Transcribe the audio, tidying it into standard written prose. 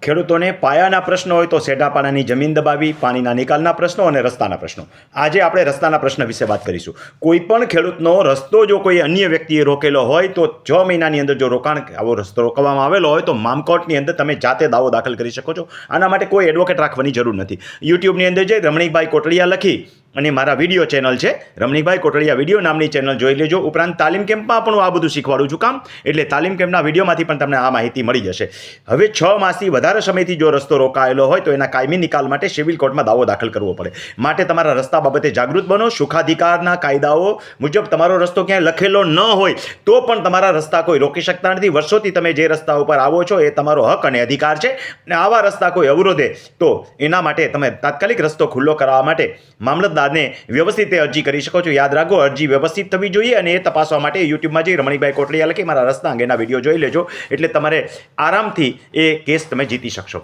ખેડૂતોને પાયાના પ્રશ્નો હોય તો સેઢાપાડાની જમીન દબાવી, પાણીના નિકાલના પ્રશ્નો અને રસ્તાના પ્રશ્નો. આજે આપણે રસ્તાના પ્રશ્ન વિશે વાત કરીશું. કોઈ પણ ખેડૂતનો રસ્તો જો કોઈ અન્ય વ્યક્તિએ રોકેલો હોય તો 6 મહિનાની અંદર જો આવો રસ્તો રોકવામાં આવેલો હોય તો મામકોર્ટની અંદર તમે જાતે દાવો દાખલ કરી શકો છો. આના માટે કોઈ એડવોકેટ રાખવાની જરૂર નથી. યુટ્યુબની અંદર જઈ રમણીકભાઈ કોટડિયા લખી અને મારા વિડીયો ચેનલ છે રમણીકભાઈ કોટડિયા વિડીયો નામની ચેનલ જોઈ લેજો. ઉપરાંત તાલીમ કેમ્પમાં પણ હું આ બધું શીખવાડું છું કામ, એટલે તાલીમ કેમ્પના વિડીયોમાંથી પણ તમને આ માહિતી મળી જશે. હવે 6 માસથી વધારે સમયથી જો રસ્તો રોકાયેલો હોય તો એના કાયમી નિકાલ માટે સિવિલ કોર્ટમાં દાવો દાખલ કરવો પડે. માટે તમારા રસ્તા બાબતે જાગૃત બનો. સુખાધિકારના કાયદાઓ મુજબ તમારો રસ્તો ક્યાંય લખેલો ન હોય તો પણ તમારા રસ્તા કોઈ રોકી શકતા નથી. વર્ષોથી તમે જે રસ્તા ઉપર આવો છો એ તમારો હક અને અધિકાર છે, અને આવા રસ્તા કોઈ અવરોધે તો એના માટે તમે તાત્કાલિક રસ્તો ખુલ્લો કરવા માટે મામલતદારને વ્યવસ્થિત અરજી કરી શકો છો. યાદ રાખો, અરજી વ્યવસ્થિત થવી જોઈએ, અને એ તપાસવા માટે યુટ્યુબમાં જઈ રમણીકભાઈ કોટડિયા લખી મારા રસ્તા અંગેના વિડીયો જોઈ લેજો, એટલે તમારે આરામથી એ કેસ તમે જીતી શકશો.